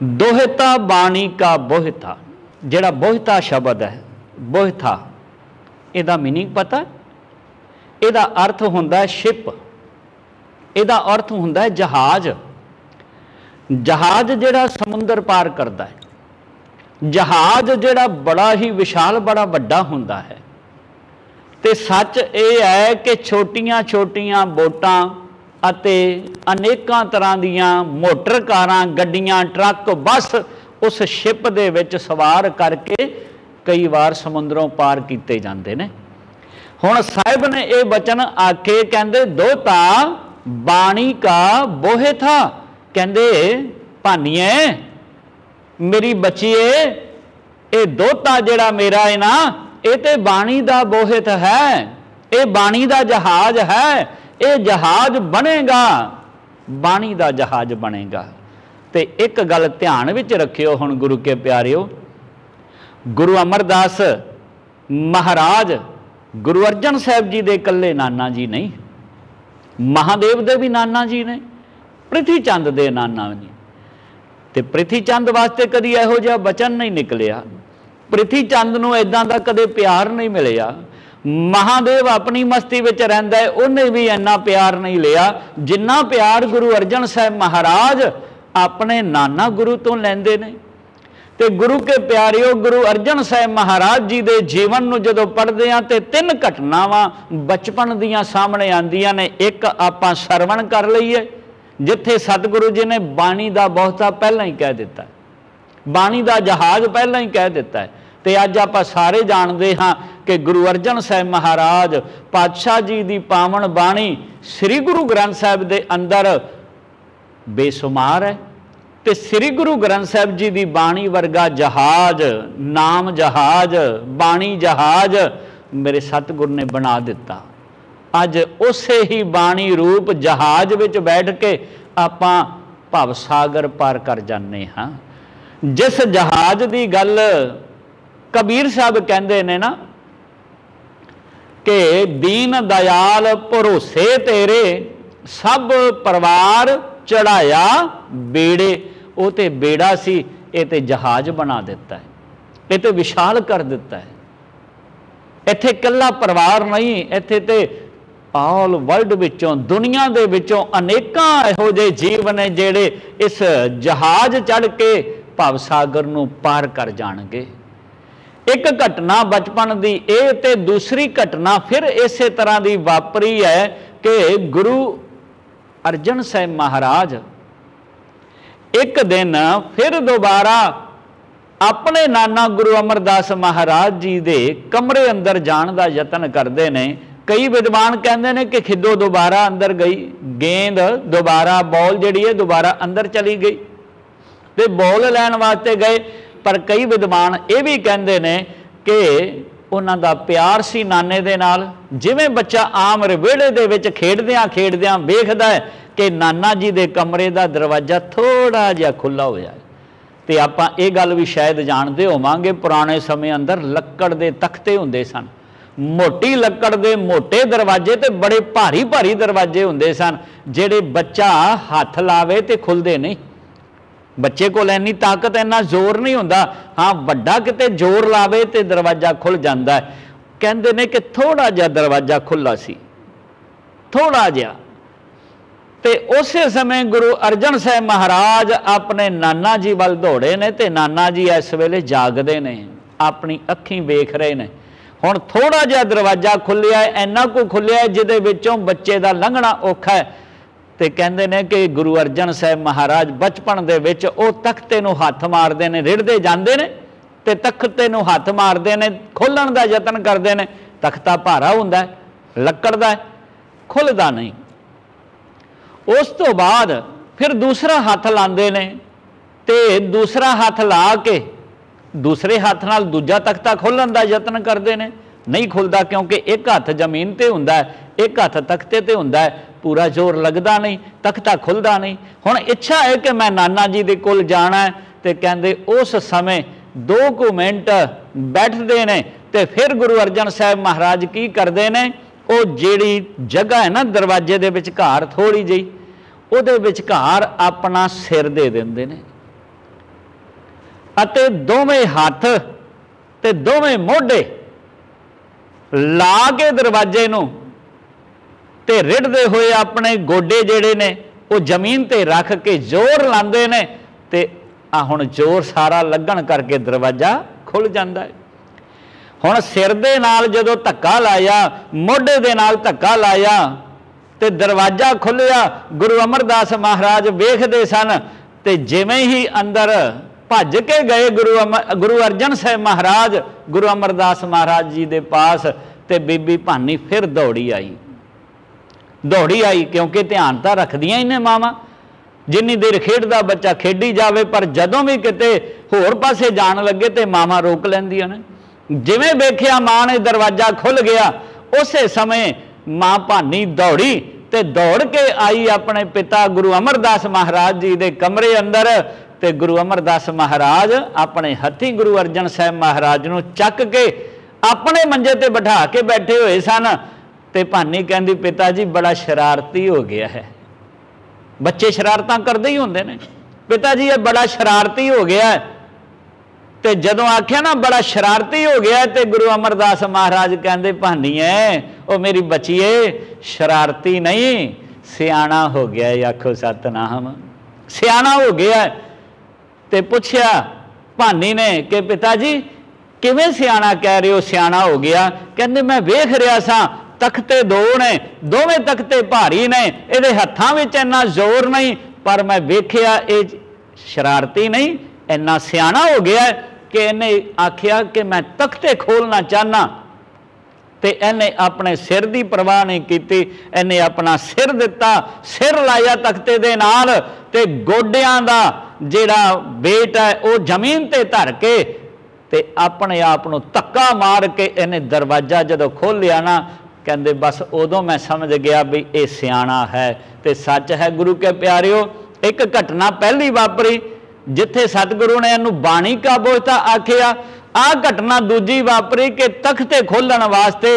दोहिता बाणी का बोहिता, जिहड़ा बोहिता शब्द है, बोहिता इहदा मीनिंग पता? इहदा अर्थ हुंदा है शिप, इहदा अर्थ हुंदा है जहाज। जहाज जिहड़ा समुंदर पार करता है, जहाज जिहड़ा बड़ा ही विशाल बड़ा वड्डा हुंदा है। ते सच ये है कि छोटियां छोटियां बोटां अते अनेकां तरह दीयां मोटर कारां, गड्डियां, ट्रक, बस उस शिप दे विच सवार करके कई बार समुद्रों पार कीते जांदे ने। हुण साहिब ने ये वचन आके कहंदे दोता बाणी का बोहे था, कहंदे भानीए मेरी बच्चीए ये दोता जिहड़ा मेरा है ना, ये तो बाणी दा बोहित है, ये बाणी दा जहाज है, ये जहाज बनेगा, बाणी दा जहाज बनेगा। ते एक गल ध्यान विच रखियो हुण गुरु के प्यारिओ, गुरु अमरदास महाराज गुरु अर्जन साहब जी दे कल्ले नाना जी नहीं, महादेव दे भी नाना जी ने, प्रिथी चंद दे नाना जी। ते प्रिथी चंद वास्ते कदी इहो जिहा वचन नहीं निकलिया, प्रिथी चंद नूं इदां दा कदे प्यार नहीं मिलिया। महादेव अपनी मस्ती विच रहिंदा है, उन्हें भी इन्ना प्यार नहीं लिया जिन्ना प्यार गुरु अर्जन साहब महाराज अपने नाना गुरु तो लैंदे ने। ते गुरु के प्यारिओ गुरु अर्जन साहब महाराज जी दे जीवन नूं जदों पढ़दे हां ते 3 घटनावां बचपन दीयां सामने आंदियां ने। एक आपां सरवण कर लईए जिथे सतगुरु जी ने बाणी दा बहुता पहलां ही कह दिता है, बाणी दा जहाज पहलां ही कह दिता है। ते अज आपां सारे जानते हाँ कि गुरु अर्जन साहब महाराज पातशाह जी दी पावन बाणी श्री गुरु ग्रंथ साहब दे अंदर बेसुमार है। ते श्री गुरु ग्रंथ साहब जी दी बाणी वर्गा जहाज, नाम जहाज, बाणी जहाज मेरे सतगुरु ने बना दिता। अज उसे ही बाणी रूप जहाज विच बैठ के आपां भव सागर पार कर जाने हाँ। जिस जहाज की गल कबीर साहब कहते ने ना कि दीन दयाल भरोसे तेरे सब परिवार चढ़ाया बेड़े, वो तो बेड़ा सी, ये तो जहाज बना दिता है, ये तो विशाल कर दिता है। इत्थे कल्ला परिवार नहीं, इत्थे ते ऑल वर्ल्ड विचों दुनिया दे विचों अनेकां इहो जिहे जीव ने जिहड़े इस जहाज चढ़ के भव सागर नूं पार कर जाणगे। एक घटना बचपन दी ये ते दूसरी घटना फिर इसे तरह की वापरी है कि गुरु अर्जन साहब महाराज एक दिन फिर दोबारा अपने नाना गुरु अमरदास महाराज जी दे कमरे अंदर जाण दा यतन करते हैं। कई विद्वान कहते हैं कि खिदो दोबारा अंदर गई, गेंद दोबारा बॉल जिहड़ी है दोबारा अंदर चली गई ते बॉल लैण वास्ते गए। पर कई विद्वान ये भी कहते हैं कि उन्हां दा प्यार सी नाने दे नाल। जिवें बच्चा आम रवेड़े दे विच खेडदियां खेडदियां वेखदा है कि नाना जी दे कमरे दा दरवाजा थोड़ा जिहा खुला होया है। ते आपां ये गल भी शायद जानते होवांगे, पुराने समय अंदर लक्कड़ दे तख्ते हुंदे सन, मोटी लक्कड़ दे मोटे दरवाजे ते बड़े भारी भारी दरवाजे हुंदे सन, जिहड़े बच्चा हथ लावे ते खुलदे नहीं। बच्चे को इन्नी ताकत इन्ना जोर नहीं होंदा, हाँ वड्डा किते जोर लावे तो दरवाजा खुल जाता है। कहते ने कि थोड़ा जिहा दरवाजा खुला सी, थोड़ा जिहा। ते उसे समय गुरु अर्जन साहब महाराज अपने नाना जी वाल दौड़े ने ते नाना जी इस वेले जागदे ने, अपनी अखीं वेख रहे ने। हुण थोड़ा जिहा दरवाजा खुलिया है, इन्ना को खुलिया है जिहदे विचों बच्चे दा लंघना औखा है। ते कहंदे ने कि गुरु अर्जन साहब महाराज बचपन दे विच ओ तख्ते नूं हथ मारदे ने, रिड़दे जांदे ने ते तख्ते नूं हथ मारदे ने, खोलण दा यतन करदे ने। तख्ता भारा हुंदा है, लक्कड़ दा है, खुलदा नहीं। उस तो बाद फिर दूसरा हथ लांदे ने ते दूसरा हथ ला के दूसरे हथ नाल दूजा तख्ता खोलण दा यतन करदे ने, नहीं खुलदा क्योंकि एक हथ जमीन ते हुंदा है, एक हथ तख्ते ते हुंदा है, पूरा जोर लगता नहीं, तख्ता खुलता नहीं। हुण इच्छा है कि मैं नाना जी दे कोल जाना है, तो कहते उस समय 2 मिनट बैठते ने ते फिर गुरु अर्जन साहब महाराज की करते हैं, वो जिहड़ी जगह है ना दरवाजे दे विचकार थोड़ी जी, उहदे विचकार अपना सिर दे दिंदे ने ਅਤੇ ਦੋਵੇਂ हथ ते दोवें मोढे ला के दरवाजे नूं ते रिढ़दे हुए अपने गोडे जिहड़े ने वो जमीन ते रख के जोर लांदे ने ते हुण जोर सारा लगन करके दरवाजा खुल जांदा है। हुण सिर दे नाल जदों धक्का लाया, मोढे दे नाल धक्का लाया ते दरवाजा खुलिया। गुरु अमरदास महाराज वेखदे सन ते जिवें ही अंदर भज के गए गुरु अर्जन साहब महाराज गुरु अमरदास महाराज जी दे पास, ते बीबी भानी फिर दौड़ी आई क्योंकि ध्यान तो रखदियां ही ने मावां। जिन्नी देर खेडदा बच्चा खेडी जावे, पर जदों भी किते होर पासे जान लगे तो मावां रोक लैंदियां ने। जिवें वेखिया मां ने दरवाजा खुल गया, उसे समय मां भानी दौड़ी ते दौड़ के आई अपने पिता गुरु अमरदास महाराज जी दे कमरे अंदर। ते गुरु अमरदास महाराज अपने हथी गुरु अर्जन साहब महाराज नूं चक के अपने मंजे ते बिठा के बैठे हुए सन। ते भानी कहंदी पिता जी बड़ा शरारती हो गया है। बच्चे शरारतां करदे ही हुंदे ने। पिता जी ये बड़ा शरारती हो गया है। ते जदों आख्या ना बड़ा शरारती हो गया है, ते गुरु अमरदास महाराज कहंदे भानीए ओ मेरी बच्चीए शरारती नहीं सियाणा हो गया है। आखो सतनाम, सियाणा हो गया है। ते पुछया भानी ने कि पिता जी किवें सियाणा कह रहे हो, सियाणा हो गया? कहंदे मैं वेख रहा सा तख्ते दो ने, दोवें तख्ते भारी ने, इहदे हत्थां विच इन्ना जोर नहीं, पर मैं वेखिया ये शरारती नहीं, इन्ना सियाणा हो गया कि इन्हें आखिया कि मैं तख्ते खोलना चाहना। ते इन्हें अपने सिर की परवाह नहीं की, इन्हें अपना सिर दिता, सिर लाया तख्ते दे नाल, ते गोडियां दा जिहड़ा वेट है वो जमीन ते धर के ते अपने आप नूं धक्का मार के इन्हें दरवाजा जदों खोलिया ना, कहंदे बस उदों मैं समझ गया भी ये सियाणा है। ते सच है गुरु के प्यारिओ, एक घटना पहली वापरी जिथे सतगुरु ने इनू बाणी का बोझता आखिया। आ घटना दूजी वापरी कि तख्ते खोलण वास्ते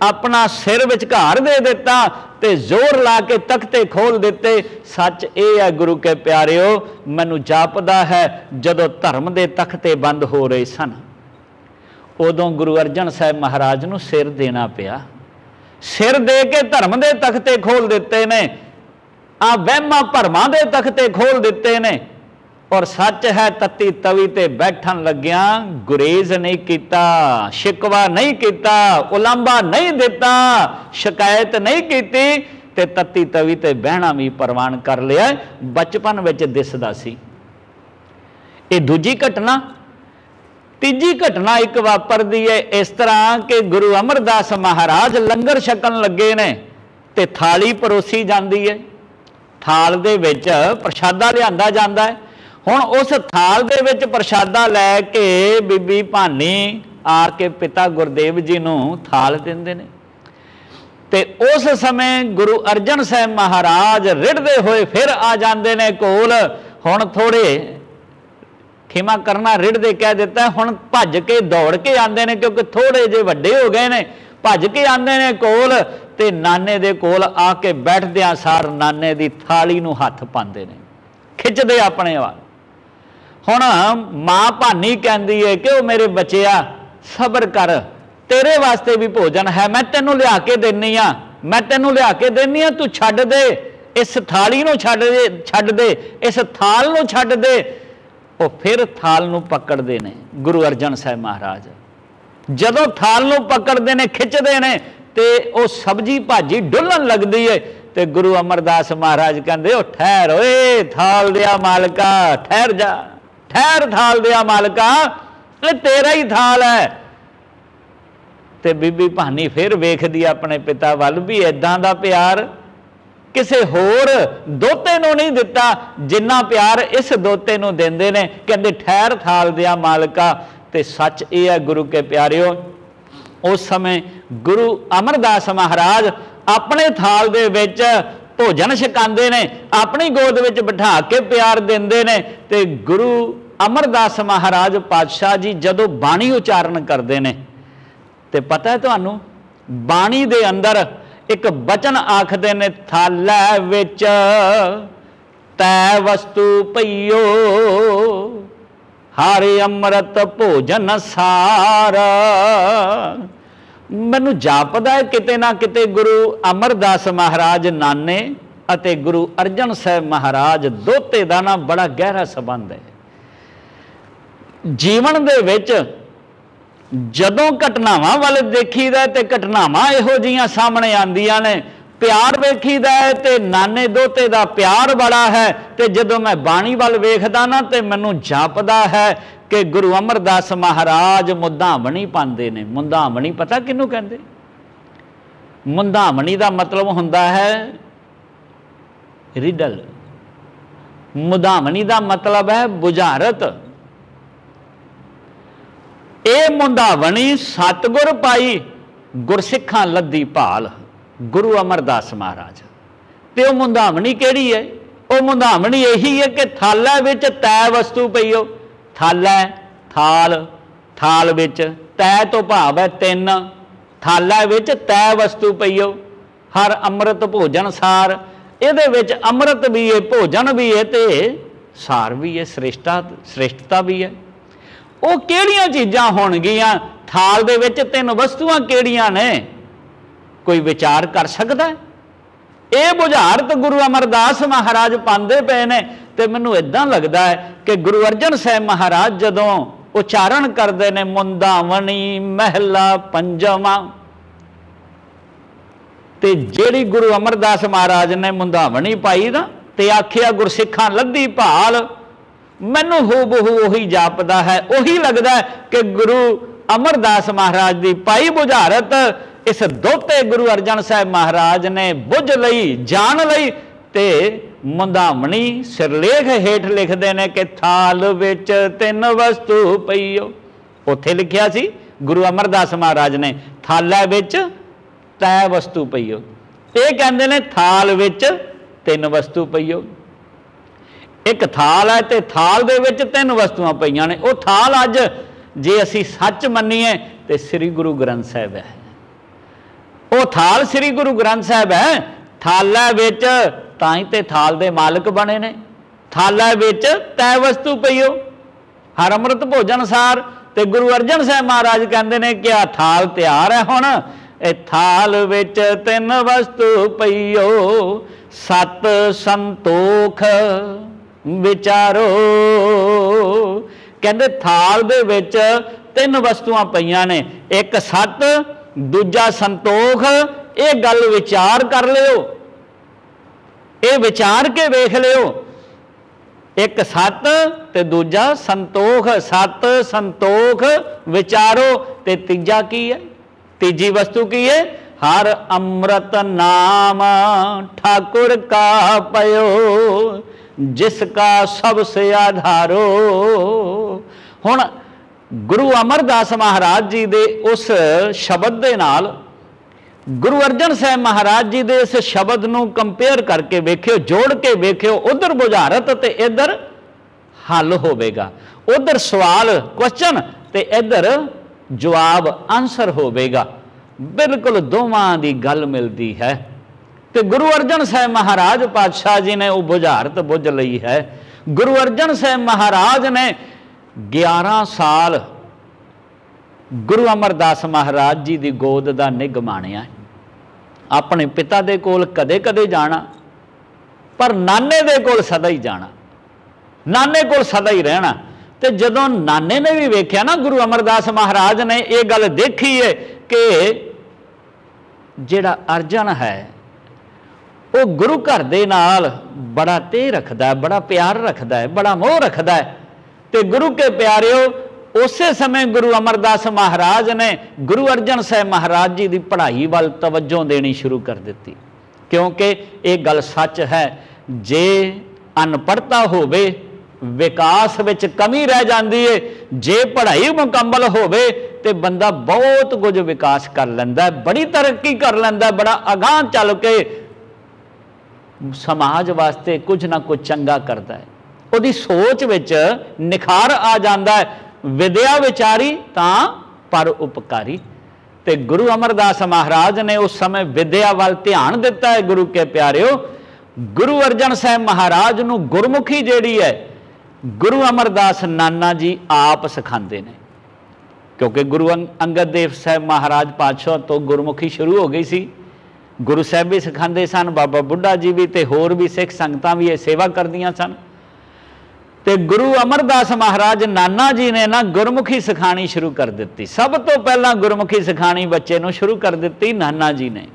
अपना सिर विचकार दे दिता ते जोर ला के तख्ते खोल दिते। सच ये है गुरु के प्यारिओ, मैनू जापदा है जदों धर्म दे तख्ते बंद हो रहे सन, उदों गुरु अर्जन साहब महाराज नू सिर देना पिया। सिर दे के धर्म दे तख्ते खोल दिते ने, आ वहमां भरमां दे तख्ते खोल दिते ने। और सच है तत्ती तवी ते बैठन लग्या गुरेज नहीं किया, शिकवा नहीं किया, उलांबा नहीं दिता, शिकायत नहीं की, ते तत्ती तवी ते बहना भी प्रवान कर लिया। बचपन विच दिसदा सी। ये दूजी घटना। तीजी घटना एक वापरदी है इस तरह कि गुरु अमरदास महाराज लंगर छकन लगे ने ते थाली परोसी जाती है। थाल दे विच प्रशादा लिआंदा जांदा है। हुण उस थाल दे विच प्रशादा लैके बीबी भानी आके पिता गुरदेव जी नूं थाल दिंदे ने। ते उस समय गुरु अर्जन साहब महाराज रिढ़दे हुए फिर आ जाते ने कोल। हुण थोड़े खिमा करना रिढ़दे कह दिता है, हुण भज के दौड़ के आते हैं क्योंकि थोड़े जे वड्डे हो गए ने। भज के आते ने कोल ते नाने दे कोल आके बैठदियां सार नाने दी थाली नूं हथ पाते ने, खिचदे अपने वाल। हुण मां भानी कहती है कि वो मेरे बच्चिया सबर कर, तेरे वास्ते भी भोजन है, मैं तेनू लिया के देनी आ, मैं तेनू लिया के देनी आ, तू छड्ड दे इस थाली नूं, छड्ड दे इस थाल नूं, छड्ड दे। वो फिर थाल नूं पकड़दे ने गुरु अर्जन साहब महाराज। जदों थाल नूं पकड़दे ने, खिचदे ने, ते वो सब्जी भाजी डुलन लगदी है। ते गुरु अमरदास महाराज कहंदे ओ ठहर ओए थाल दिया मालका, ठहर जा, ठहर थाल दिया मालका, ये तेरा ही थाल है। ते बीबी भानी फिर वेखदी अपने पिता वल भी इदां दा प्यार किसे होर दोते नूं नहीं दिता जिन्ना प्यार इस दोते नूं देंदे ने। कहंदे ठहर थाल दिया मालका। ते सच ये है गुरु के प्यारिओ, उस समय गुरु अमरदास महाराज अपने थाल दे विच भोजन छकांदे ने, अपनी गोद विच बिठा के प्यार देंदे ने। ते गुरु अमरदास महाराज पातशाह जी जदों बाणी उचारण करते हैं तो पता है तुहानू बाणी दे अंदर एक बचन आखदे ने, थालै विच तै वस्तु पईओ हारे अमृत भोजन सार। मैनू जापदा है किते ना किते गुरु अमरदास महाराज नाने अते गुरु अर्जन साहब महाराज दोते दा ना बड़ा गहरा संबंध है। जीवन दे विच जदों घटनावां वाल देखीदा ते घटनावां इहो जिहियां सामने आंदियां ने, प्यार वेखीदा है ते नाने दोते दा प्यार बड़ा है, ते जदों मैं बाणी वाल वेखदा ना ते मैनू जापदा है कि गुरु अमरदास महाराज मुंधावणी पांदे ने। मुंधावणी पता किहनूं कहंदे? मुंधावणी दा मतलब हुंदा है रिडल। मुंधावणी दा मतलब है बुझारत। ये मुंधावणी सतगुर पाई गुरसिखां लद्दी भाल गुरु अमरदास महाराज। तो मुंधावणी केड़ी है? वो मुंधावणी यही है कि थाला विच तै वस्तु पई हो। थाला थाल, थाल विच तै तो भाव है तीन, थाला विच तै वस्तु पई हो। हर अमृत भोजन सार, इहदे विच अमृत भी है, भोजन भी है, ते सार भी है, श्रेष्ठता भी है। वो किहड़ियां चीज़ां होणगियां? थाल दे विच तीन वस्तुआं किहड़ियां ने? कोई विचार कर सकता है? ये बुझारत गुरु अमरदास महाराज पांदे पे ने। ते मैनूं इदां लगदा है कि गुरु अर्जन साहब महाराज जदों उचारण करते ने मुंधावणी महला पंजवां, ते जिहड़ी गुरु अमरदास महाराज ने मुंधावणी पाई ना ते आखिया गुरसिखां लद्दी भाल, मैनूं हूबहू उही जापदा है। उही लगदा है कि गुरु अमरदास महाराज की पाई बुझारत इस दोते गुरु अर्जन साहब महाराज ने बुझ लई, जान लई, ते मुंधावणी सिरलेख हेठ लिखते हैं कि थाल विच तीन वस्तु पई हो। उत्थे लिखिया सी गुरु अमरदास महाराज ने थाला विच तै वस्तु पई हो। ये कहते ने थाल विच तीन वस्तु पई हो। एक थाल है ते थाल दे विच तीन वस्तुआं पईयां ने। वो थाल अज जे असी सच मन्नीए ते श्री गुरु ग्रंथ साहिब है। वो थाल श्री गुरु ग्रंथ साहिब है। थाला विच ताई ते थाल दे मालिक बने ने। थाला विच तै वस्तु पई हो, हर अमृत भोजन सार। ते गुरु अर्जन साहब महाराज कहते ने कि आ थाल तैयार है हुण, ए थाल विच तीन वस्तु पई हो, सत संतोख विचारो। कहते थाल दे विच तीन वस्तुआं पईयां ने, एक सत, दूजा संतोख। ये गल विचार कर लियो, ये विचार के वेख लियो। एक सत ते दूजा संतोख, सत संतोख विचारो। ते तीजा की है? तीजी वस्तु की है? हर अमृत नाम ठाकुर का पयो, जिसका सबसे आधारो। हुण गुरु अमरदास महाराज जी दे उस शब्द दे नाल गुरु अर्जन साहब महाराज जी दे इस शब्द नूं कंपेयर करके वेखियो, जोड़ के वेखियो। उधर बुझारत ते इधर हल होवेगा, उधर सवाल क्वेश्चन ते इधर जवाब आंसर होवेगा। बिल्कुल दोवां दी गल मिलती है। ते गुरु अर्जन साहब महाराज पातशाह जी ने वो बुझारत बुझ लई है। गुरु अर्जन साहब महाराज ने 11 साल गुरु अमरदास महाराज जी की गोद का निग माणिया। अपने पिता दे कोल कदे कदे जाना, पर नाने दे कोल सदा ही जाना, नाने कोल सदा ही रहना। ते जदों नाने ने भी वेख्या ना, गुरु अमरदास महाराज ने ये गल देखी है कि जिहड़ा अर्जन है वो गुरु घर दे नाल बड़ा तेह रखदा है, बड़ा प्यार रखदा है, बड़ा मोह रखदा है। ते गुरु के प्यारिओ उसे समय गुरु अमरदास महाराज ने गुरु अर्जन साहब महाराज जी की पढ़ाई वाल तवज्जो देनी शुरू कर दी। क्योंकि ये गल सच है, जे अनपढ़ता होवे विकास विच कमी रह जाती है, जे पढ़ाई मुकम्मल होवे ते बंदा बहुत कुछ विकास कर लैंदा है, बड़ी तरक्की कर लैंदा है, बड़ा अगाह चल के समाज वास्ते कुछ ना कुछ चंगा करता है। उहदी सोच विच निखार आ जाता है। विद्या विचारी तां पर उपकारी। ते गुरु अमरदास महाराज ने उस समय विद्या वाल ध्यान दिता है। गुरु के प्यारिओ, गुरु अर्जन साहब महाराज नूं गुरमुखी जिहड़ी है गुरु अमरदास नाना जी आप सिखाते हैं, क्योंकि गुरु अंगद देव साहब महाराज पातशाह तो गुरमुखी शुरू हो गई सी। गुरु साहब भी सिखाते सन, बाबा बुढ़ा जी भी, तो होर भी सिख संगतां भी ये सेवा करदियां सन। तो गुरु अमरदास महाराज नाना जी ने ना गुरमुखी सिखानी शुरू कर दी। सब तो पहला गुरमुखी सिखानी बच्चे नूं शुरू कर दी नाना जी ने।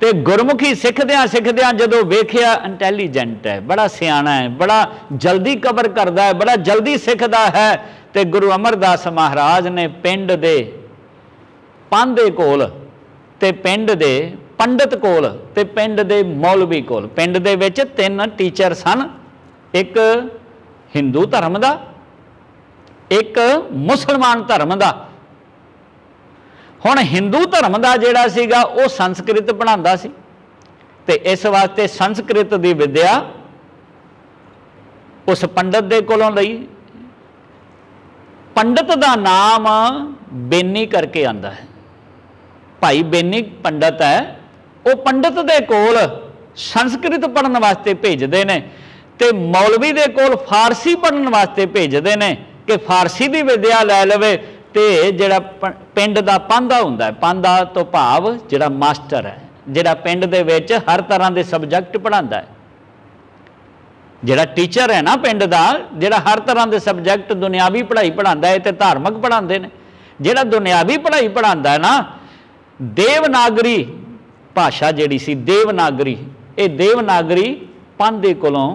तो गुरमुखी सिखद्या सिखद्या जदों वेखिया इंटैलीजेंट है, बड़ा सियाणा है, बड़ा जल्दी कवर करता है, बड़ा जल्दी सिखदा है, तो गुरु अमरदास महाराज ने पिंड दे पांदे कोल ते पिंड दे पंडित कोल ते पिंड दे मौलवी कोल, पिंड दे विच 3 टीचर सन, एक हिंदू धर्म का, एक मुसलमान धर्म का। हुण हिंदू धर्म का जिहड़ा सीगा वो संस्कृत पढ़ांदा सी, ते इस वास्ते संस्कृत की विद्या उस पंडित दे कोलों लई। पंडित का नाम बेनी करके आंदा है, भाई बेनी पंडित है, वो पंडित दे कोल संस्कृत पढ़न वास्ते भेजते हैं, तो मौलवी दे कोल फारसी पढ़न वास्ते भेजते हैं कि फारसी की विद्या लै लवे। तो जिहड़ा पिंड का पांधा हुंदा है, पांधा तो भाव जिहड़ा मास्टर है, जिहड़ा पिंड दे विच हर तरह के सबजैक्ट पढ़ांदा है, जिहड़ा टीचर है ना पिंड का, जिहड़ा हर तरह के सबजैक्ट दुनियावी पढ़ाई पढ़ांदा है, तो धार्मिक पढ़ाते हैं। जिहड़ा दुनियावी पढ़ाई पढ़ांदा है ना, देवनागरी भाषा जिहड़ी सी देवनागरी, ये देवनागरी पांधे कोलों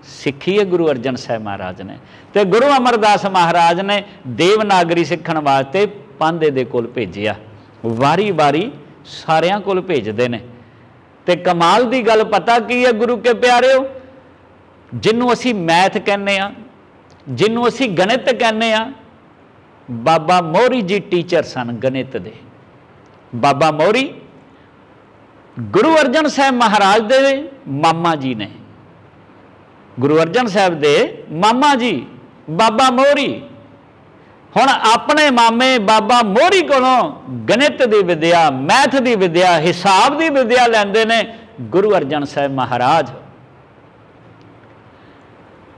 सीखी है गुरु अर्जन साहब महाराज ने। तो गुरु अमरदास महाराज ने देवनागरी सीखण वास्ते पांधे दे कोल भेजिया, वारी वारी सारियां कोल भेजते हैं। तो कमाल की गल पता की है गुरु के प्यारिओ, जिन्हों असी मैथ कहने आ, जिन्हों असी गणित कहने आ, बाबा मोहरी जी टीचर सन गणित दे। बाबा मोहरी गुरु अर्जन साहब महाराज दे मामा जी ने, गुरु अर्जन साहब दे मामा जी बाबा मोहरी। हुण अपने मामे बाबा मोहरी कोलों गणित की विद्या, मैथ की विद्या, हिसाब की विद्या लैंदे ने गुरु अर्जन साहब महाराज।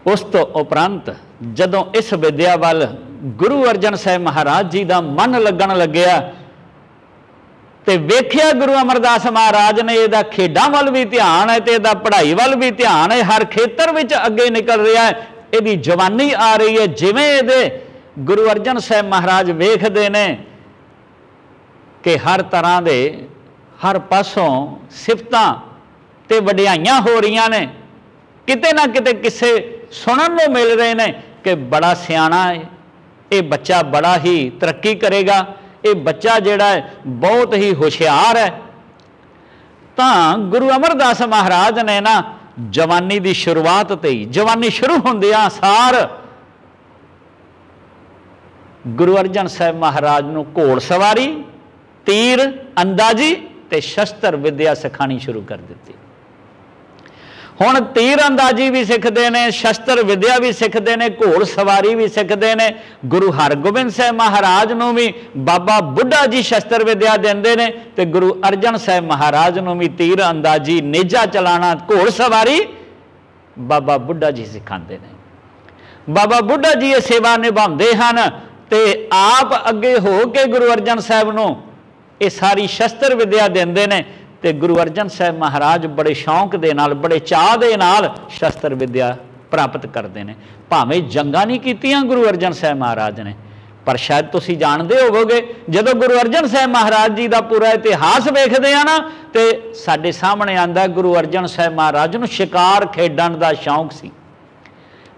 उस तो उपरंत जदों इस विद्या वाल गुरु अर्जन साहब महाराज जी का मन लगन लग्या, तो वेख्या गुरु अमरदास महाराज ने इहदा खेडां वल भी ध्यान है, तो इहदा पढ़ाई वल भी ध्यान है, हर खेतर विच अगे निकल रहा है, इहदी जवानी आ रही है। जिवें इहदे गुरु अर्जन साहब महाराज वेखदे ने कि हर तरह के हर पासों सिफतां ते वडियाइयां हो रही ने, किते ना किते किस्से सुनन नूं मिल रहे हैं कि बड़ा सियाणा है, ये बच्चा बड़ा ही तरक्की करेगा, ये बच्चा जिहड़ा है बहुत ही होशियार है। तो गुरु अमरदास महाराज ने ना जवानी की शुरुआत ते ही, जवानी शुरू होंदियां सार गुरु अर्जन साहब महाराज नूं घोड़ सवारी, तीर अंदाजी ते शस्त्र विद्या सिखानी शुरू कर दी। हुण तीर अंदाजी भी सीखते हैं, शस्त्र विद्या भी सीखते हैं, घोड़ सवारी भी सीखते हैं। गुरु हरगोबिंद साहब महाराज नूं भी बाबा बुढ़ा जी शस्त्र विद्या देंदे ने, ते गुरु अर्जन साहब महाराज नूं भी तीर अंदाजी, नेजा चलाना, घोड़ सवारी बाबा बुढ़ा जी सिखाते हैं। बाबा बुढ़ा जी ये सेवा निभाते हैं, तो आप अगे हो के गुरु अर्जन साहब नूं ये सारी शस्त्र विद्या देंदे ने। तो गुरु अर्जन साहब महाराज बड़े शौक के नाल, बड़े चाह दे नाल शस्त्र विद्या प्राप्त करते हैं। भावें जंगा नहीं कीतियां गुरु अर्जन साहब महाराज ने, पर शायद तुसी जानते होवोगे जदों गुरु अर्जन साहब महाराज जी का पूरा इतिहास वेखदे आ ना, तो साडे सामने आंदा गुरु अर्जन साहब महाराज नूं शिकार खेडण का शौक सी।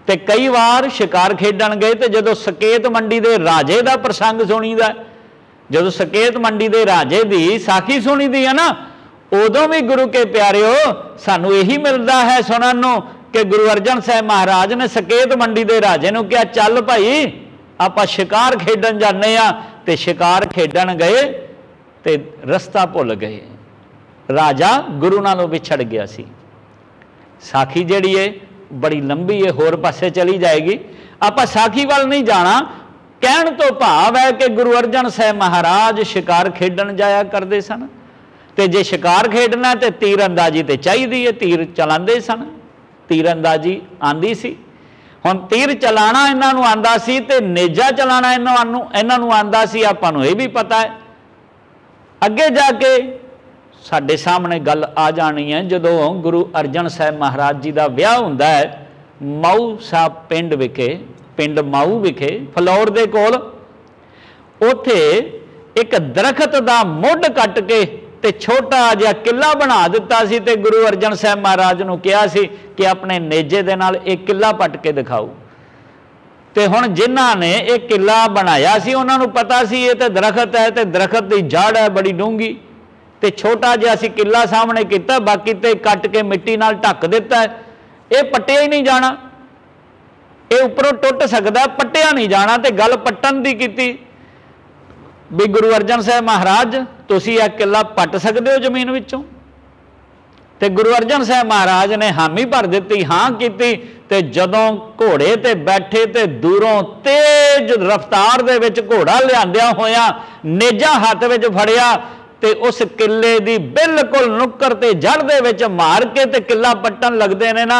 ते कई बार शिकार खेडण गए, तो जदों सकेत मंडी के राजे का प्रसंग सुनीदा, जदों सकेत मंडी के राजे की साखी सुनी दी है ना, उदों भी गुरु के प्यारिओ सानू यही मिलता है सुनन नूं कि गुरु अर्जन साहब महाराज ने सकेत मंडी के राजे नूं कहा, चल भाई आपां शिकार खेडण जाने आ। ते शिकार खेडण गए ते रस्ता भुल गए, राजा गुरु नालों विछड़ गया सी। साखी जिहड़ी है बड़ी लंबी है, होर पासे चली जाएगी, आपां साखी वाल नहीं जाना। कहण तो भाव है कि गुरु अर्जन साहब महाराज शिकार खेडण जाया करते सन, ते जे शिकार खेडना तो तीर अंदाजी तो चाहिए है, तीर चलाते सन, तीर अंदाजी आंदी सी। हुण तीर चलाना इन्हां नूं आंदा सी ते नेजा चलाना इन्हां नूं आंदा सी। आपां नूं इह भी पता है। अगे जाके साडे सामने गल आ जानी है जदों गुरु अर्जन साहब महाराज जी का विआह हुंदा है माऊ साहब पिंड विखे, पिंड माऊ विखे फलौर दे कोल। उत्थे एक दरखत का मुੱਢ कट के ते छोटा जिहा किला बना दिता सी ते गुरु अर्जन साहब महाराज नूं कहा सी कि अपने नेजे दे नाल एक किला पट के दिखाओ। ते हुण जिन्हां ने एक किला बनाया सी उन्हां नूं पता सी ये तो दरखत है ते दरखत की जड़ है बड़ी डूंगी ते छोटा जिहा सी किला सामने किया, बाकी ते कट के मिट्टी नाल ढक दिता है। ये पट्टिया ही नहीं जाना, ये उपरों टुट सकता, पट्टिया नहीं जाना। ते गल पट्टन की की भी गुरु अर्जन साहब महाराज तुसी यह किला पट सकते हो जमीन विचों। ते गुरु अर्जन साहब महाराज ने हामी भर दी, हाँ की। ते जदों घोड़े ते बैठे ते दूरों तेज रफ्तार दे विच घोड़ा लियांदिया होया नेजा हत्थ विच फड़िया ते उस किले दी बिल्कुल नुक्कर ते जड़ दे विच मार के ते किला पट्टन लगदे ने ना।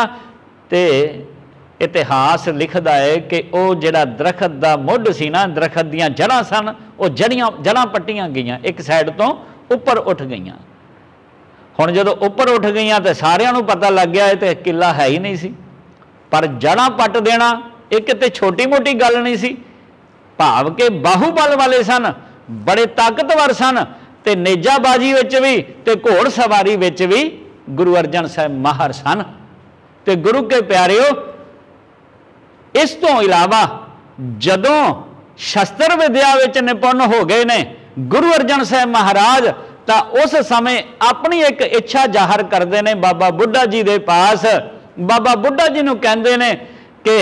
ते इतिहास लिखदा है कि वह जिहड़ा दरखत का मुੱਢ सी ना, दरखत दीआं जड़ां सन, वो जड़ां पट्टियां गईयां, एक साइड तो उपर उठ गईयां। हुण जदों उपर उठ गईयां तो सारिआं नूं पता लग गया ये किला है ही नहीं सी। पर जड़ां पट देना एक किते छोटी मोटी गल नहीं सी। भाव के बाहूबल वाले सन, बड़े ताकतवर सन ते नेजाबाजी विच भी ते घोड़ सवारी विच भी गुरु अर्जन साहब माहर सन। ते गुरु के प्यारिओ इस तो इलावा जदों शस्त्र विद्या विच निपुण हो गए ने गुरु अर्जन साहब महाराज, तो उस समय अपनी एक इच्छा जाहिर करते हैं बाबा बुढ़ा जी के पास। बाबा बुढ़ा जी नूं कहंदे ने कि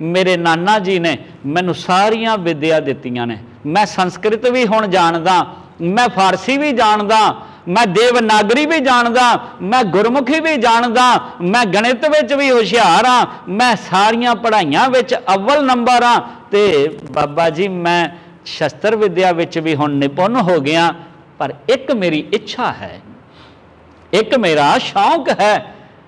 मेरे नाना जी ने मैनू सारियां विद्या दित्तियां ने, मैं संस्कृत भी हुण जानदा, मैं फारसी भी जानदा, मैं देवनागरी भी जानदा, मैं गुरमुखी भी जानदा, मैं गणित विच भी होशियार हाँ, मैं सारियां पढ़ाइयां विच अव्वल नंबर हाँ। ते बाबा जी मैं शस्त्र विद्या विच भी हुण निपुण हो गया, पर एक मेरी इच्छा है, एक मेरा शौक है,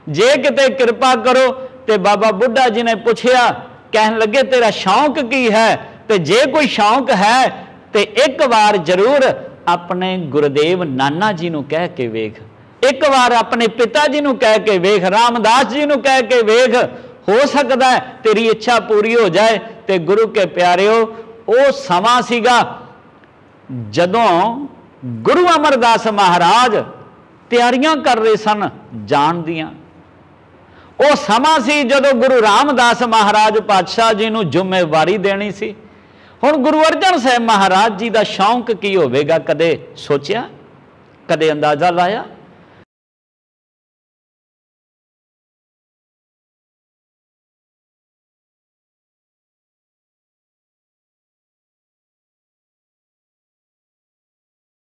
जे किते कृपा करो। ते बाबा बुढ़ा जी ने पूछया, कहन लगे तेरा शौक की है? ते जे कोई शौक है ते एक बार जरूर अपने गुरुदेव नाना जी नूं कह के वेख, एक बार अपने पिता जी नूं कह के वेख, रामदास जी नूं कह के वेख, हो सकता है तेरी इच्छा पूरी हो जाए। ते गुरु के प्यारिओ वो समा सीगा जदों गुरु अमरदास महाराज तैयारियां कर रहे सन जान दियां। वो समा सी जदों गुरु रामदास महाराज पातशाह जी नूं जिम्मेवारी देनी सी। हुण गुरु अर्जन साहब महाराज जी का शौक की होवेगा, कदे सोचिया, कदे अंदाजा लाया?